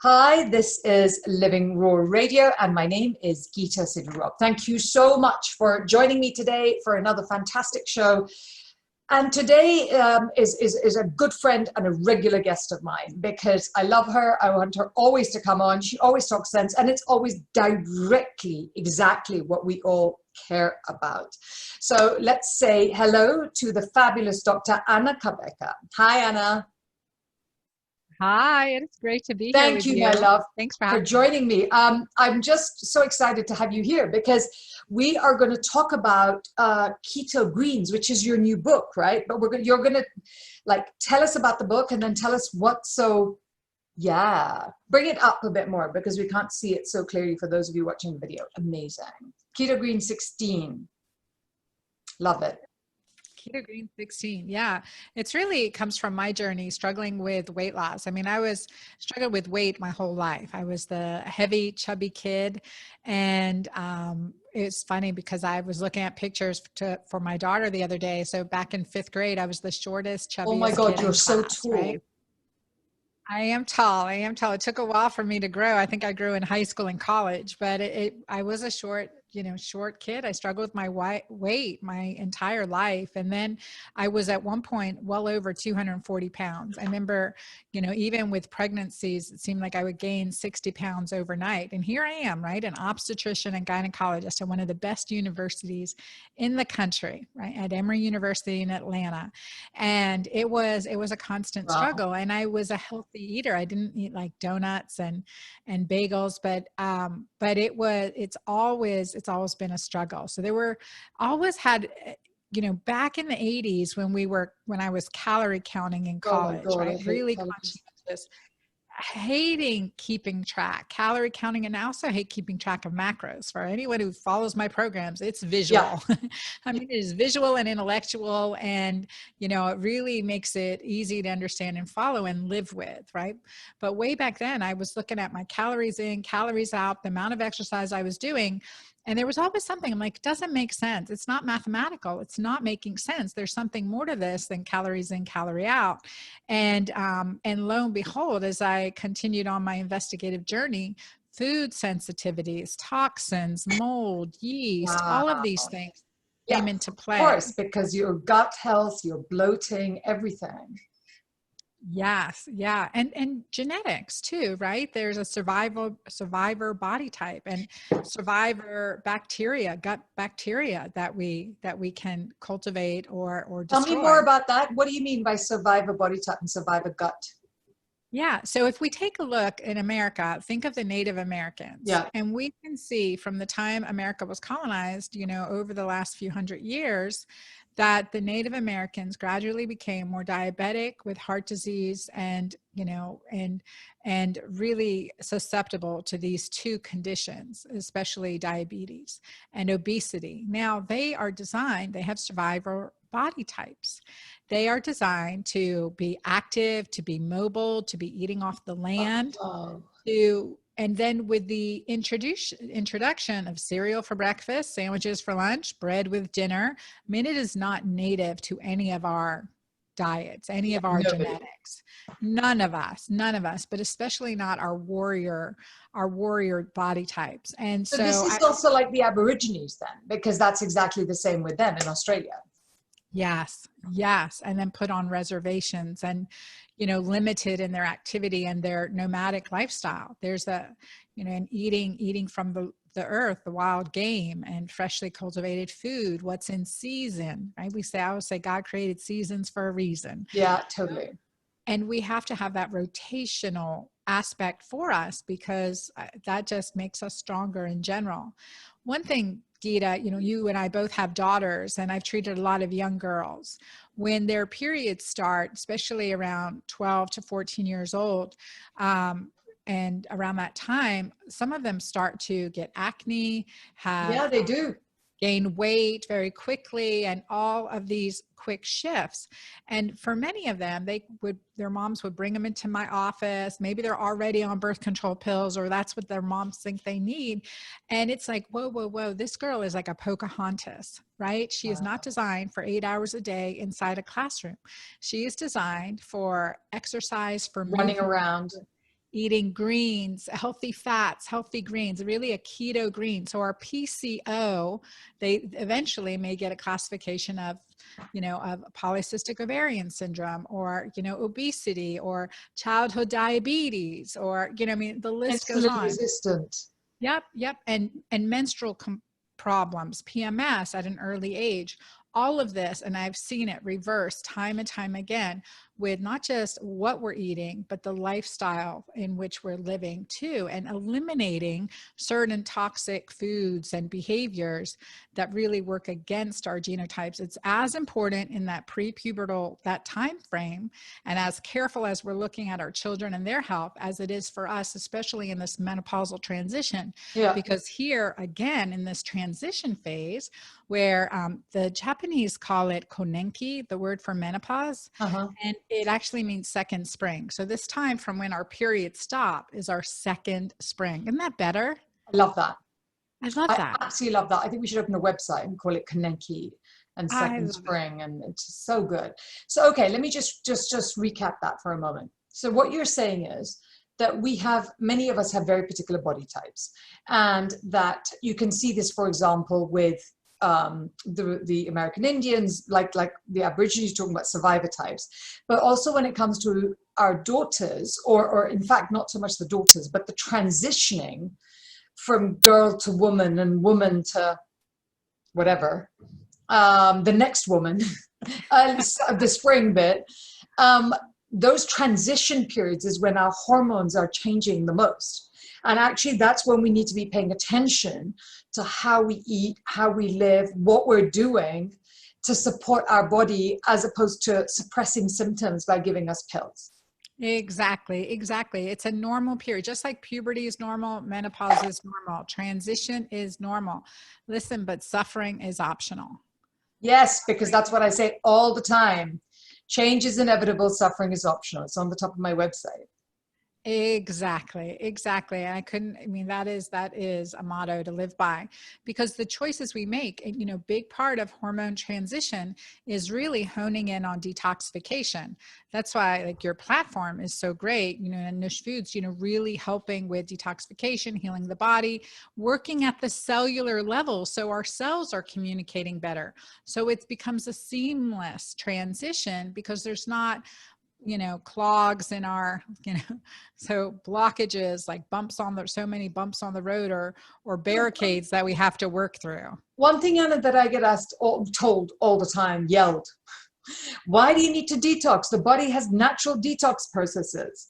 Hi, this is Living Raw Radio, and my name is Geeta Sidhu-Robb. Thank you so much for joining me today for another fantastic show. And today is a good friend and a regular guest of mine because I love her. I want her always to come on. She always talks sense, and it's always directly exactly what we all care about. So let's say hello to the fabulous Dr. Anna Cabeca. Hi, Anna. Hi, it's great to be here Thank with you, my you. love, Thanks for for having me. joining me. I'm just so excited to have you here because we are going to talk about Keto Greens, which is your new book, right? But you're going to like tell us about the book and then tell us yeah, bring it up a bit more because we can't see it so clearly for those of you watching the video. Amazing. Keto Green 16. Love it. Keto Green 16. Yeah, it's really it comes from my journey struggling with weight loss. I mean, I was struggled with weight my whole life. I was the heavy, chubby kid. And it's funny because I was looking at pictures for my daughter the other day. So back in 5th grade, I was the shortest, Oh my chubbiest God, kid you're in so class, tall. right? I am tall. I am tall. It took a while for me to grow. I think I grew in high school and college, but I was a short kid. I struggled with my weight my entire life. And then I was at one point well over 240 pounds. I remember, even with pregnancies, it seemed like I would gain 60 pounds overnight. And here I am, right? An obstetrician and gynecologist at one of the best universities in the country, right? At Emory University in Atlanta. And it was a constant Wow. struggle. And I was a healthy eater. I didn't eat like donuts and bagels, but it's always been a struggle. So there were always had back in the 80s when I was calorie counting in Oh my college, God, I right? hate Really calories. conscientious, hating keeping track, calorie counting, and I also hate keeping track of macros. For anyone who follows my programs, it's Yeah. visual. I mean, it is visual and intellectual, and it really makes it easy to understand and follow and live with, right? But way back then, I was looking at my calories in, calories out, the amount of exercise I was doing, and there was always something I'm like, it doesn't make sense. It's not mathematical. It's not making sense. There's something more to this than calories in, calorie out. And lo and behold, as I continued on my investigative journey, food sensitivities, toxins, mold, yeast, all of these Wow. things Yeah, came into of play. course, because your gut health, your bloating, everything. Yes, yeah, and genetics too, right? There's a survivor body type and survivor bacteria, gut bacteria that we can cultivate or Tell me more destroy. about that. What do you mean by survivor body type and survivor gut? Yeah. So if we take a look in America, think of the Native Americans, Yeah. and we can see from the time America was colonized, over the last few hundred years, that the Native Americans gradually became more diabetic with heart disease and really susceptible to these two conditions, especially diabetes and obesity. Now they have survivor body types. They are designed to be active, to be mobile, to be eating off the land, Oh, and then with the introduction of cereal for breakfast, sandwiches for lunch, bread with dinner, I mean, it is not native to any of our diets, any yeah, of our nobody. genetics. None of us, but especially not our warrior body types. And So this so is also like the Aborigines then, because that's exactly the same with them in Australia. yes, yes. And then put on reservations and, limited in their activity and their nomadic lifestyle. There's and eating from the earth, the wild game and freshly cultivated food, what's in season, right? I always say God created seasons for a reason. Yeah, totally. And we have to have that rotational aspect for us because that just makes us stronger in general. One thing, Geeta, you and I both have daughters, and I've treated a lot of young girls. When their periods start, especially around 12 to 14 years old, and around that time, some of them start to get acne, have Yeah, they do. gain weight very quickly, and all of these quick shifts. And for many of them, their moms would bring them into my office. Maybe they're already on birth control pills, or that's what their moms think they need. And it's like, whoa, whoa, whoa, this girl is like a Pocahontas, right? She is not designed for 8 hours a day inside a classroom. She is designed for exercise, for Running movement, around. eating greens, healthy fats, healthy greens, really a keto green. So our PCO, they eventually may get a classification of, of polycystic ovarian syndrome, or, obesity, or childhood diabetes, or, the list goes Insulin on. resistant. Yep. And menstrual problems, PMS at an early age, all of this. And I've seen it reverse time and time again with not just what we're eating, but the lifestyle in which we're living too, and eliminating certain toxic foods and behaviors that really work against our genotypes. It's as important in that prepubertal, that time frame, and as careful as we're looking at our children and their health as it is for us, especially in this menopausal transition. Yeah. Because here, again, in this transition phase, where the Japanese call it konenki, the word for menopause, and it actually means second spring. So this time from when our periods stop is our second spring. Isn't that better? I love that. I love that. I absolutely love that. I think we should open a website and call it Konenki and Second Spring, and it's so good. So, okay, let me just recap that for a moment. So what you're saying is that many of us have very particular body types, and that you can see this, for example, with the American Indians, like the Aborigines, talking about survivor types, but also when it comes to our daughters, or in fact, not so much the daughters, but the transitioning from girl to woman and woman to whatever, the next woman, the spring bit, those transition periods is when our hormones are changing the most. And actually, that's when we need to be paying attention to how we eat, how we live, what we're doing to support our body, as opposed to suppressing symptoms by giving us pills. Exactly. It's a normal period. Just like puberty is normal, menopause is normal, transition is normal. Listen, but suffering is optional. Yes, because that's what I say all the time. Change is inevitable, suffering is optional. It's on the top of my website. Exactly. That is a motto to live by, because the choices we make, and, big part of hormone transition is really honing in on detoxification. That's why, like, your platform is so great, and Nosh Foods, really helping with detoxification, healing the body, working at the cellular level. So our cells are communicating better. So it becomes a seamless transition, because there's not clogs in our, so blockages, like so many bumps on the road, or barricades that we have to work through. One thing, Anna, that I get told all the time, yelled, why do you need to detox? The body has natural detox processes.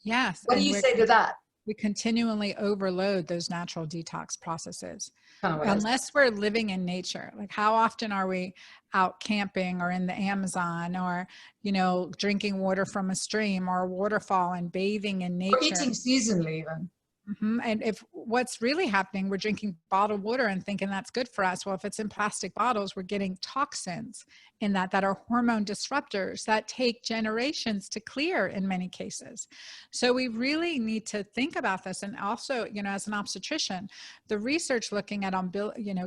Yes. What do you say to that? We continually overload those natural detox processes. Kind of Unless we're living in nature. Like, how often are we out camping, or in the Amazon, or, drinking water from a stream or a waterfall, and bathing in nature? Or eating seasonally even. And if what's really happening, we're drinking bottled water and thinking that's good for us. Well, if it's in plastic bottles, we're getting toxins in that are hormone disruptors that take generations to clear in many cases. So we really need to think about this. And also, as an obstetrician, the research looking at,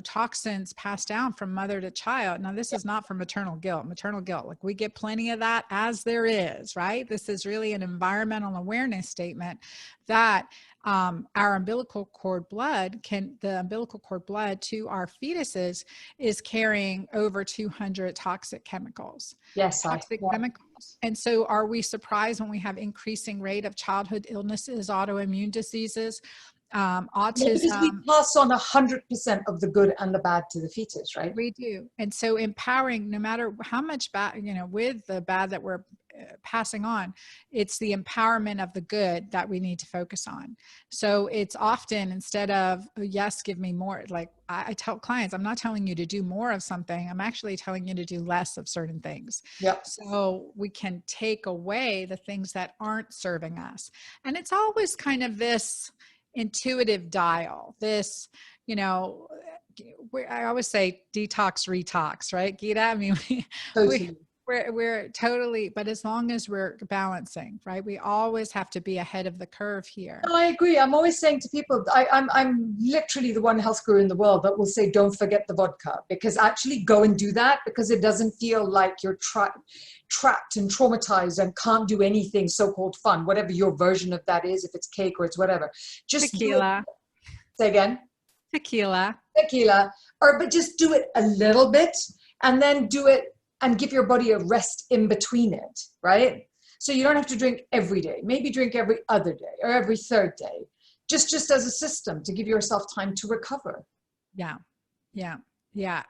toxins passed down from mother to child. Now, this is not for maternal guilt. Like, we get plenty of that, as there is, right? This is really an environmental awareness statement that our umbilical cord blood the umbilical cord blood to our fetuses is carrying over 200 toxic chemicals. Chemicals. And so are we surprised when we have increasing rate of childhood illnesses, autoimmune diseases, autism? Because we pass on 100% of the good and the bad to the fetus, right? We do. And so empowering, no matter how much bad, with the bad that we're passing on, it's the empowerment of the good that we need to focus on. So it's often, instead of, oh, yes, give me more, like I tell clients, I'm not telling you to do more of something. I'm actually telling you to do less of certain things. Yep. So we can take away the things that aren't serving us. And it's always kind of this intuitive dial, this, I always say detox, retox, right, Geeta? I mean, Totally. We're totally, but as long as we're balancing, right? We always have to be ahead of the curve here. No, I agree. I'm always saying to people, I'm literally the one health guru in the world that will say, don't forget the vodka, because actually go and do that, because it doesn't feel like you're trapped and traumatized and can't do anything so-called fun, whatever your version of that is, if it's cake or it's whatever. Just Tequila. Say again. Tequila, but just do it a little bit and then do it and give your body a rest in between it, right? So you don't have to drink every day. Maybe drink every other day or every third day, just as a system to give yourself time to recover. Yeah,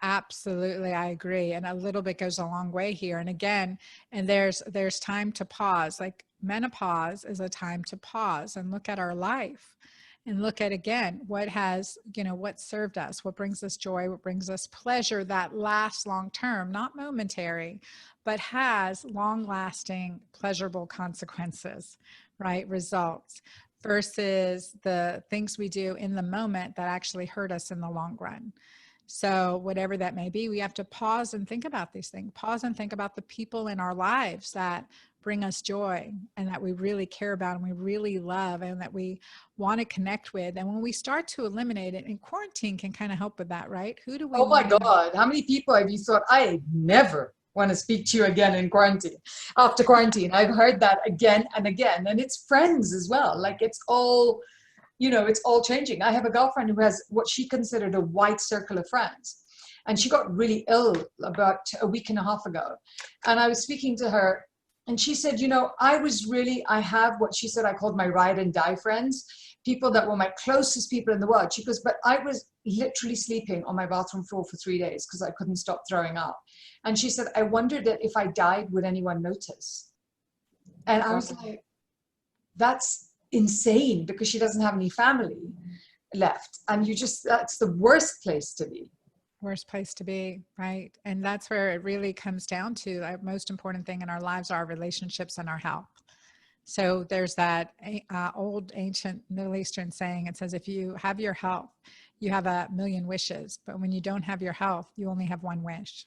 absolutely. I agree. And a little bit goes a long way here. And again, and there's time to pause. Like menopause is a time to pause and look at our life and look at, again, what has, what served us, what brings us joy, what brings us pleasure that lasts long term, not momentary, but has long lasting pleasurable consequences, right? Results versus the things we do in the moment that actually hurt us in the long run. So whatever that may be, we have to pause and think about these things, pause and think about the people in our lives that bring us joy and that we really care about and we really love and that we want to connect with. And when we start to eliminate it, and quarantine can kind of help with that, right? Who do we Oh my want to God, how many people have you thought, I never want to speak to you again in quarantine, after quarantine? I've heard that again and again. And it's friends as well. Like it's all, it's all changing. I have a girlfriend who has what she considered a wide circle of friends. And she got really ill about a week and a half ago. And I was speaking to her and she said, I have what she said I called my ride and die friends, people that were my closest people in the world. She goes, but I was literally sleeping on my bathroom floor for 3 days because I couldn't stop throwing up. And she said, I wondered that if I died, would anyone notice? And I was like, that's insane, because she doesn't have any family left. And that's the worst place to be. Worst place to be, right? And that's where it really comes down to the most important thing in our lives are our relationships and our health. So there's that old ancient Middle Eastern saying, it says, if you have your health, you have a million wishes, but when you don't have your health, you only have one wish.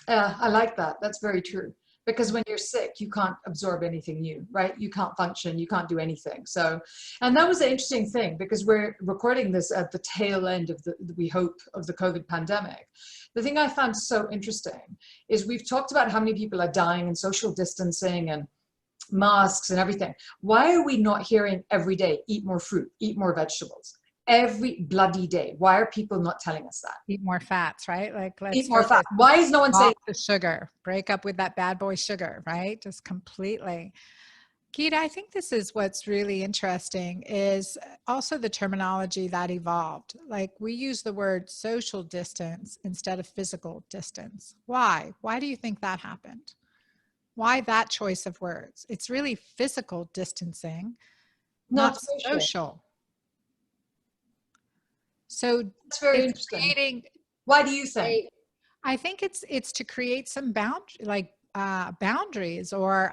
I like that. That's very true. Because when you're sick, you can't absorb anything new, right? You can't function, you can't do anything. So, and that was the interesting thing, because we're recording this at the tail end of we hope, of the COVID pandemic. The thing I found so interesting is we've talked about how many people are dying and social distancing and masks and everything. Why are we not hearing every day, eat more fruit, eat more vegetables? Every bloody day. Why are people not telling us that? Eat more fats, right? Like let's eat more fat. Why is no one saying the sugar? Break up with that bad boy sugar, right? Just completely. Geeta, I think this is what's really interesting is also the terminology that evolved. Like we use the word social distance instead of physical distance. Why? Why do you think that happened? Why that choice of words? It's really physical distancing, not social. So that's very interesting. Why do you think? I think it's to create some boundaries or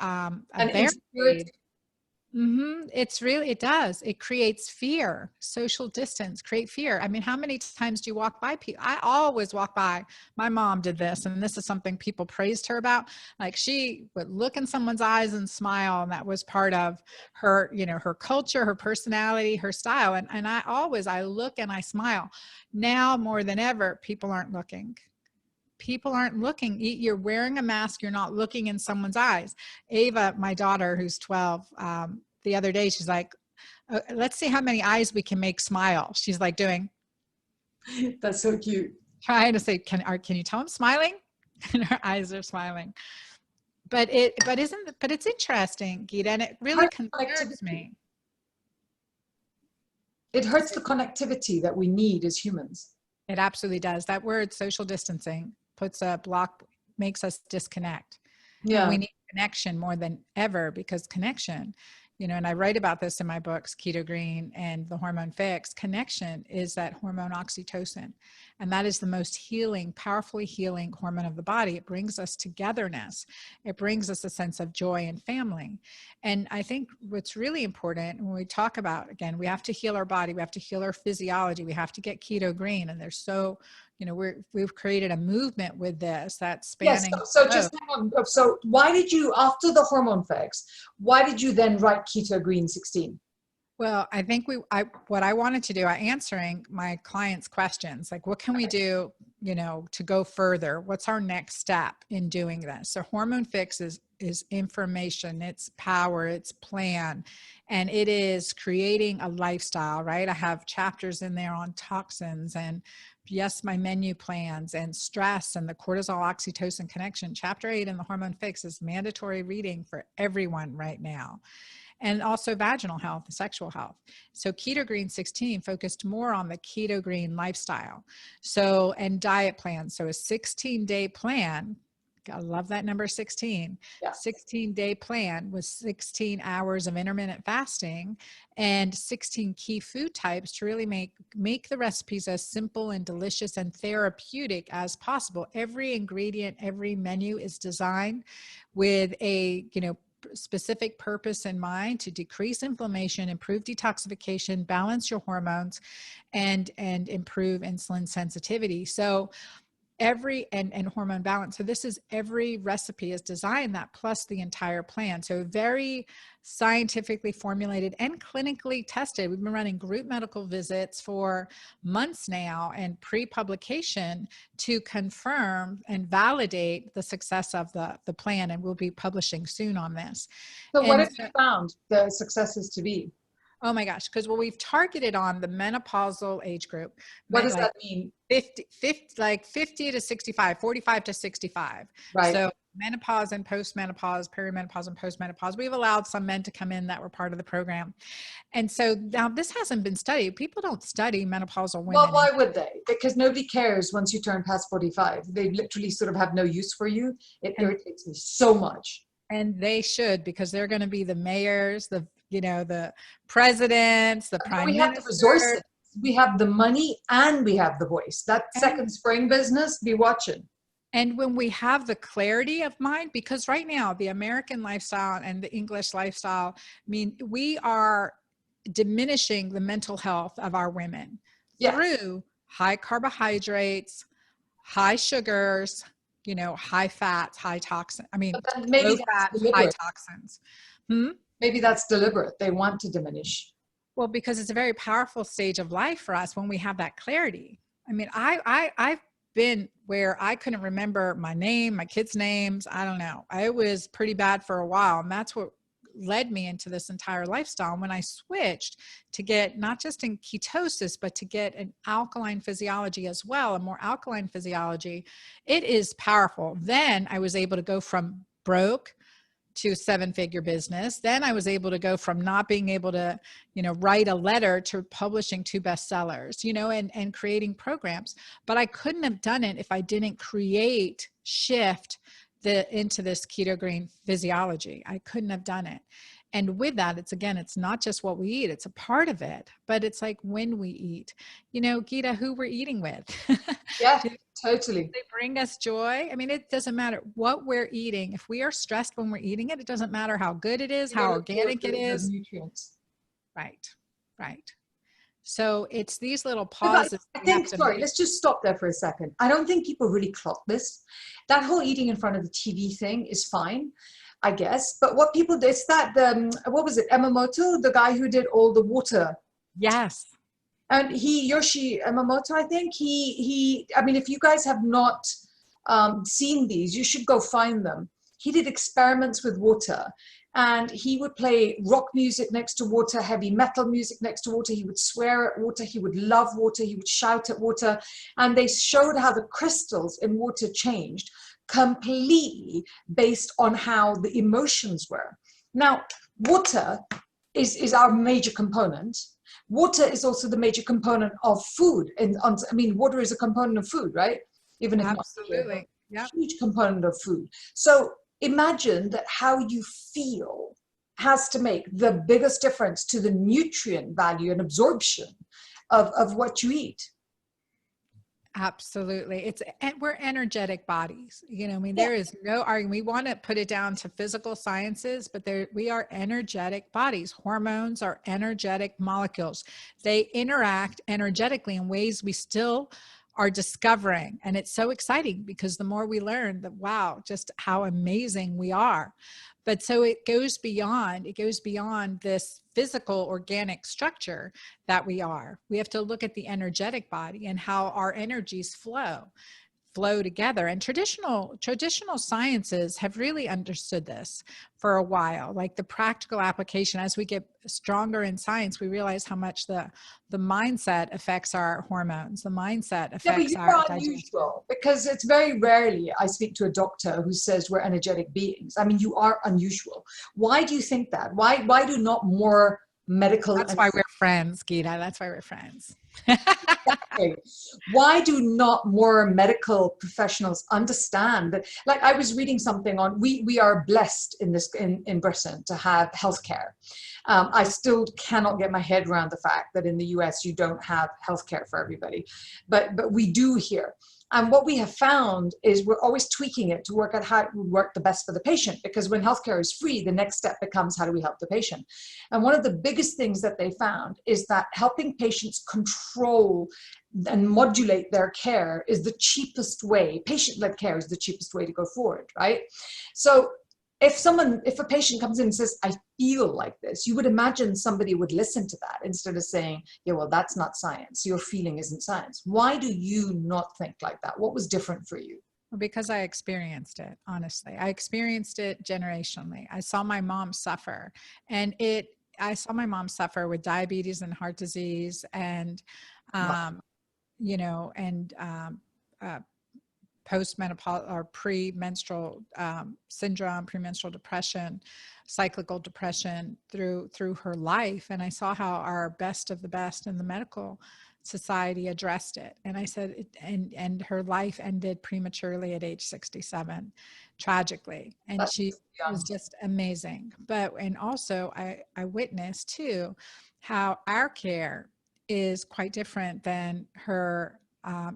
it does. It creates fear, social distance, create fear. I mean, how many times do you walk by people? I always walk by. My mom did this, and this is something people praised her about. Like she would look in someone's eyes and smile, and that was part of her, her culture, her personality, her style. And I look and I smile. Now more than ever, people aren't looking. People aren't looking. You're wearing a mask. You're not looking in someone's eyes. Ava, my daughter, who's 12, the other day, she's like, let's see how many eyes we can make smile. She's like doing. That's so cute. Trying to say, can you tell I'm smiling? And her eyes are smiling. But it's interesting, Geeta, and it really concerns me. It hurts the connectivity that we need as humans. It absolutely does. That word social distancing puts a block, makes us disconnect. Yeah. And we need connection more than ever, because connection, and I write about this in my books, Keto Green and The Hormone Fix. Connection is that hormone oxytocin. And that is the most healing, powerfully healing hormone of the body. It brings us togetherness. It brings us a sense of joy and family. And I think what's really important when we talk about, again, we have to heal our body. We have to heal our physiology. We have to get keto green. And there's so, we've created a movement with this that's Yes. spanning. So just hang on. So why did you, after the hormone fix, why did you then write Keto Green 16? Well, I think what I wanted to do, answering my clients' questions, like what can we do, to go further? What's our next step in doing this? So Hormone Fix is information, it's power, it's plan, and it is creating a lifestyle, right? I have chapters in there on toxins and yes, my menu plans and stress and the cortisol oxytocin connection. Chapter 8 in the Hormone Fix is mandatory reading for everyone right now. And also vaginal health, sexual health. So Keto Green 16 focused more on the keto green lifestyle. So, and diet plans. So a 16-day plan, I love that number 16, Yeah. 16-day plan with 16 hours of intermittent fasting and 16 key food types to really make the recipes as simple and delicious and therapeutic as possible. Every ingredient, every menu is designed with a, specific purpose in mind to decrease inflammation, improve detoxification, balance your hormones, and improve insulin sensitivity. So and hormone balance. So this is every recipe is designed that plus the entire plan. So very scientifically formulated and clinically tested. We've been running group medical visits for months now and pre-publication to confirm and validate the success of the plan. And we'll be publishing soon on this. So what have you found the successes to be? Oh my gosh, because we've targeted on the menopausal age group. What does that mean? 50 to 65, 45 to 65. Right. So menopause and postmenopause, perimenopause and postmenopause. We've allowed some men to come in that were part of the program. And so now this hasn't been studied. People don't study menopausal women. Well, why would they? Because nobody cares once you turn past 45. They literally sort of have no use for you. It irritates me so much. And they should, because they're going to be the mayors, the presidents, the prime ministers. We have the resources, we have the money, and we have the voice. That second spring business, be watching. And when we have the clarity of mind, because right now the American lifestyle and the English lifestyle, we are diminishing the mental health of our women through high carbohydrates, high sugars, high fats, high toxin. Low fat, high toxins. Maybe that's deliberate. They want to diminish. Well, because it's a very powerful stage of life for us when we have that clarity. I've been where I couldn't remember my name, my kids' names. I don't know. I was pretty bad for a while. And that's what led me into this entire lifestyle. When I switched to get not just in ketosis, but to get an alkaline physiology as well, a more alkaline physiology, it is powerful. Then I was able to go from broke to 7-figure business. Then I was able to go from not being able to, write a letter to publishing 2 bestsellers, and creating programs. But I couldn't have done it if I didn't shift into this keto green physiology. I couldn't have done it. And with that, it's not just what we eat, it's a part of it, but it's like when we eat, Geeta, who we're eating with. Yeah, totally. They bring us joy. It doesn't matter what we're eating. If we are stressed when we're eating it, it doesn't matter how good it is, how organic it is. Nutrients. Right. So it's these little pauses. Let's just stop there for a second. I don't think people really clock this. That whole eating in front of the TV thing is fine, I guess. But what people do, it's that, what was it, Emamoto, the guy who did all the water. Yes. And Yoshi Emamoto, I think, if you guys have not seen these, you should go find them. He did experiments with water. And he would play rock music next to water, heavy metal music next to water. He would swear at water. He would love water. He would shout at water. And they showed how the crystals in water changed completely based on how the emotions were. Now, water is our major component. Water is also the major component of food. And water is a component of food, right? Even if absolutely, not a huge component of food. So imagine that how you feel has to make the biggest difference to the nutrient value and absorption of what you eat. Absolutely. We're energetic bodies. There is no argument. We want to put it down to physical sciences, but we are energetic bodies. Hormones are energetic molecules. They interact energetically in ways we still are discovering. And it's so exciting because the more we learn, that wow, just how amazing we are. But so it goes beyond this physical organic structure that we are. We have to look at the energetic body and how our energies flow together. And traditional sciences have really understood this for a while, like the practical application. As we get stronger in science, we realize how much the mindset affects our hormones, the mindset affects our you're digestion. unusual, because it's very rarely I speak to a doctor who says we're energetic beings. I mean, you are unusual. Why do you think that? Why do not more medical? That's why we're friends, Geeta. That's why we're friends. Why do not more medical professionals understand that? Like, I was reading something on, we are blessed in Britain to have healthcare. I still cannot get my head around the fact that in the US you don't have healthcare for everybody, but we do here. And what we have found is we're always tweaking it to work out how it would work the best for the patient, because when healthcare is free, the next step becomes how do we help the patient? And one of the biggest things that they found is that helping patients control and modulate their care is the cheapest way. Patient-led care is the cheapest way to go forward, right? So if a patient comes in and says, I feel like this, you would imagine somebody would listen to that instead of saying, yeah, well, that's not science. Your feeling isn't science. Why do you not think like that? What was different for you? Because I experienced it, honestly. I experienced it generationally. I saw my mom suffer, and I saw my mom suffer with diabetes and heart disease and, you know, and postmenopause or premenstrual syndrome, premenstrual depression, cyclical depression through her life. And I saw how our best of the best in the medical society addressed it. And I said, and her life ended prematurely at age 67, tragically. And she was just amazing. And also I witnessed too, how our care is quite different than her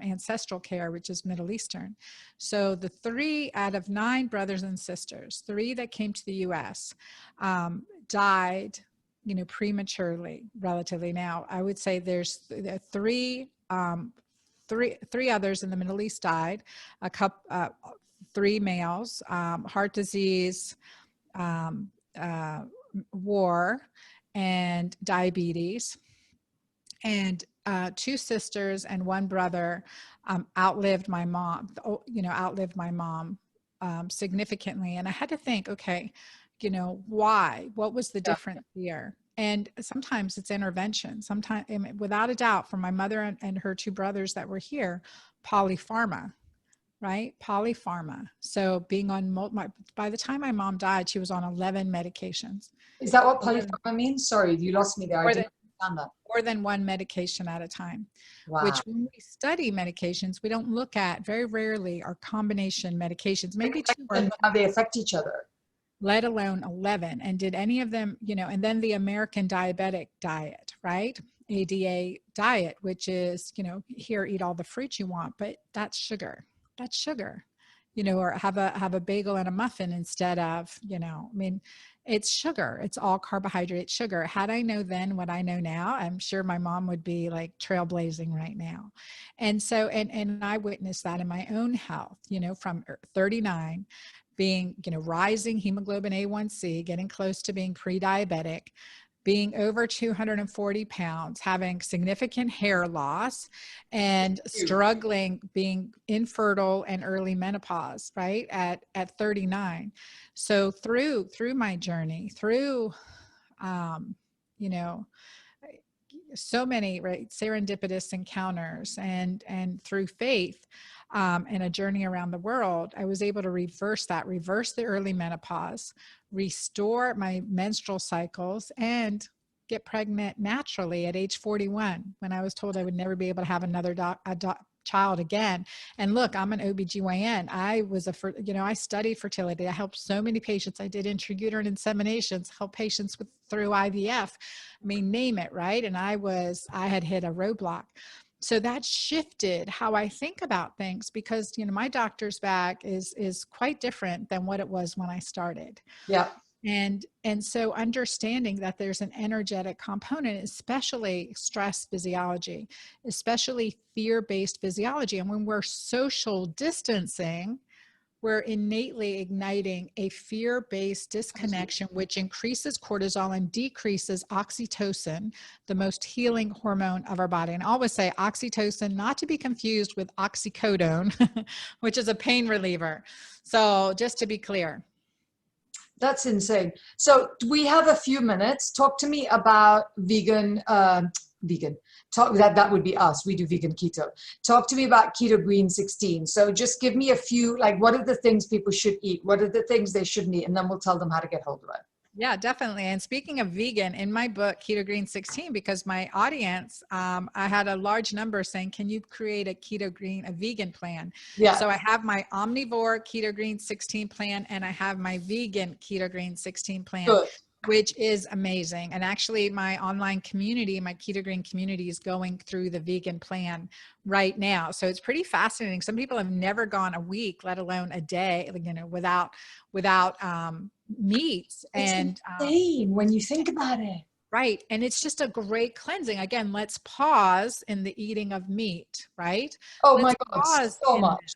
ancestral care, which is Middle Eastern. So the 3 out of 9 brothers and sisters, 3 that came to the US, died, you know, prematurely, relatively. Now, I would say there's 3 others in the Middle East died, 3 males, heart disease, war, and diabetes. And 2 sisters and 1 brother outlived my mom, significantly. And I had to think, okay, you know, why? What was the difference here? And sometimes it's intervention. Sometimes, without a doubt, for my mother and her 2 brothers that were here, polypharma, right? Polypharma. So being on, by the time my mom died, she was on 11 medications. Is that what polypharma means? Sorry, you lost me there. I didn't understand that. More than 1 medication at a time. Wow. Which when we study medications, we don't look at, very rarely, are combination medications, maybe 2 and how they affect each other, let alone 11. And did any of them, you know, and then the American Diabetic diet, right? ADA diet, which is, you know, here, eat all the fruit you want, but that's sugar. That's sugar. You know, or have a bagel and a muffin instead of, you know, I mean, it's sugar. It's all carbohydrate sugar. Had I known then what I know now, I'm sure my mom would be like trailblazing right now. And so, and I witnessed that in my own health, you know, from 39, being, you know, rising hemoglobin A1C, getting close to being pre-diabetic, being over 240 pounds, having significant hair loss, and struggling, being infertile and early menopause, right, at 39. So through my journey, through, you know, so many, right, serendipitous encounters and through faith and a journey around the world, I was able to reverse the early menopause, restore my menstrual cycles, and get pregnant naturally at age 41, when I was told I would never be able to have another child again. And look, I'm an OBGYN. I studied fertility. I helped so many patients. I did intrauterine inseminations, helped patients through IVF. I mean, name it, right? And I had hit a roadblock. So that shifted how I think about things, because, you know, my doctor's bag is quite different than what it was when I started. Yeah. And so understanding that there's an energetic component, especially stress physiology, especially fear-based physiology. And when we're social distancing, we're innately igniting a fear-based disconnection, which increases cortisol and decreases oxytocin, the most healing hormone of our body. And I always say oxytocin, not to be confused with oxycodone, which is a pain reliever. So just to be clear. That's insane. So we have a few minutes. Talk to me about vegan. That would be us. We do vegan keto. Talk to me about Keto Green 16. So just give me a few, like, what are the things people should eat? What are the things they shouldn't eat? And then we'll tell them how to get hold of it. Yeah, definitely. And speaking of vegan, in my book, Keto Green 16, because my audience, I had a large number saying, can you create a Keto Green, a vegan plan? Yeah. So I have my omnivore Keto Green 16 plan, and I have my vegan Keto Green 16 plan. Good. Which is amazing. And actually my online community, my Keto Green community, is going through the vegan plan right now. So it's pretty fascinating. Some people have never gone a week, let alone a day, you know, without meats. It's insane when you think about it. Right. And it's just a great cleansing. Again, let's pause in the eating of meat, right? Oh let's my God, so much.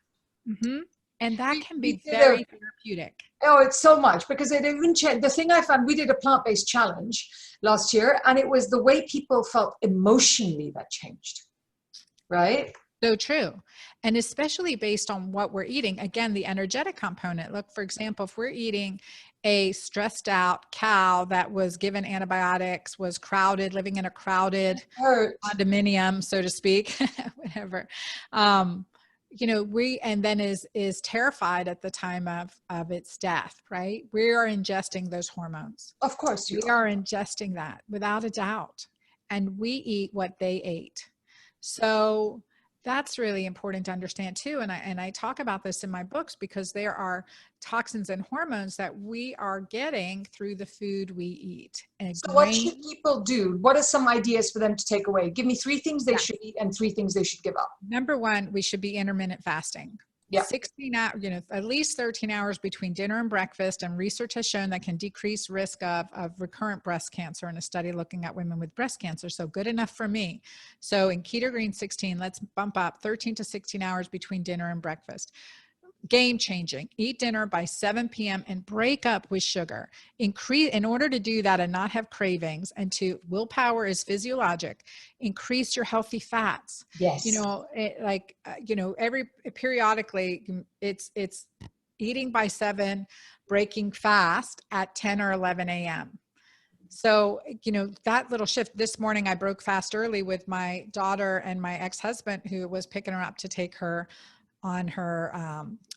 Mm-hmm. And that can be very therapeutic. Oh, it's so much, because it even changed. The thing I found, we did a plant-based challenge last year, and it was the way people felt emotionally that changed, right? So true. And especially based on what we're eating. Again, the energetic component. Look, for example, if we're eating a stressed out cow that was given antibiotics, was crowded, living in a crowded condominium, so to speak, whatever, you know, and then is terrified at the time of its death, right? We are ingesting those hormones. Of course we are ingesting that without a doubt. And we eat what they ate. So that's really important to understand too. And I talk about this in my books, because there are toxins and hormones that we are getting through the food we eat. And so what should people do? What are some ideas for them to take away? Give me 3 things they should eat and 3 things they should give up. Number 1, we should be intermittent fasting. Yeah. 16 hours, you know, at least 13 hours between dinner and breakfast. And research has shown that can decrease risk of recurrent breast cancer in a study looking at women with breast cancer. So good enough for me. So in Keto Green 16, let's bump up 13 to 16 hours between dinner and breakfast. Game changing. Eat dinner by 7 p.m. and break up with sugar. In order to do that and not have cravings, and willpower is physiologic, increase your healthy fats. Yes. You know, periodically it's eating by 7, breaking fast at 10 or 11 a.m. So, you know, that little shift. This morning I broke fast early with my daughter and my ex-husband, who was picking her up to take her on her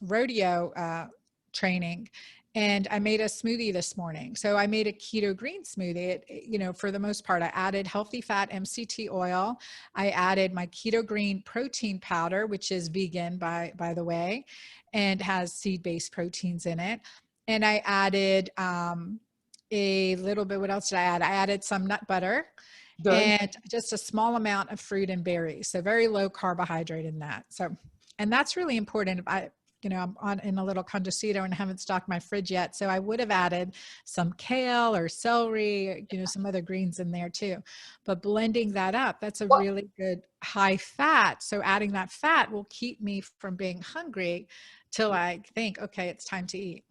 rodeo training. And I made a smoothie this morning. So I made a keto green smoothie. You know, for the most part, I added healthy fat MCT oil. I added my keto green protein powder, which is vegan, by the way, and has seed-based proteins in it. And I added a little bit, what else did I add? I added some nut butter. Good. And just a small amount of fruit and berries. So very low carbohydrate in that. So, and that's really important. I'm in a little condensito and haven't stocked my fridge yet. So I would have added some kale or celery, you know, some other greens in there too. But blending that up, that's a really good high fat. So adding that fat will keep me from being hungry till I think, okay, it's time to eat.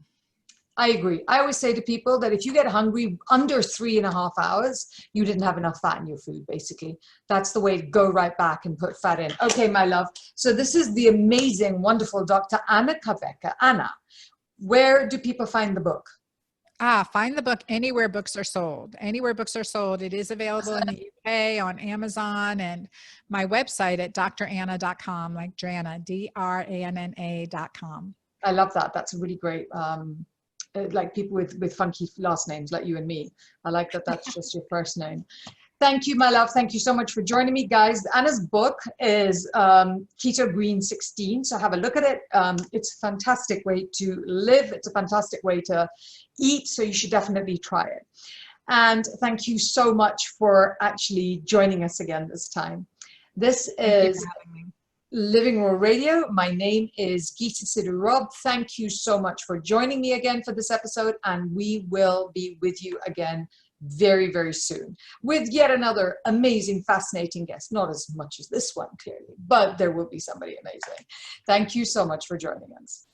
I agree. I always say to people that if you get hungry under 3.5 hours, you didn't have enough fat in your food, basically. That's the way to go right back and put fat in. Okay, my love. So this is the amazing, wonderful Dr. Anna Cabeca. Anna, where do people find the book? Find the book anywhere books are sold. Anywhere books are sold. It is available in the UK, on Amazon, and my website at dranna.com, like Dranna, DRANNA.com. I love that. That's really great. Like people with funky last names like you and me. I like that that's just your first name. Thank you, my love. Thank you so much for joining me, guys. Anna's book is Keto Green 16. So have a look at it. It's a fantastic way to live. It's a fantastic way to eat. So you should definitely try it. And thank you so much for actually joining us again this time. This is Living Raw Radio. My name is Geeta Sidhu-Robb. Thank you so much for joining me again for this episode, and we will be with you again very, very soon with yet another amazing, fascinating guest. Not as much as this one, clearly, but there will be somebody amazing. Thank you so much for joining us.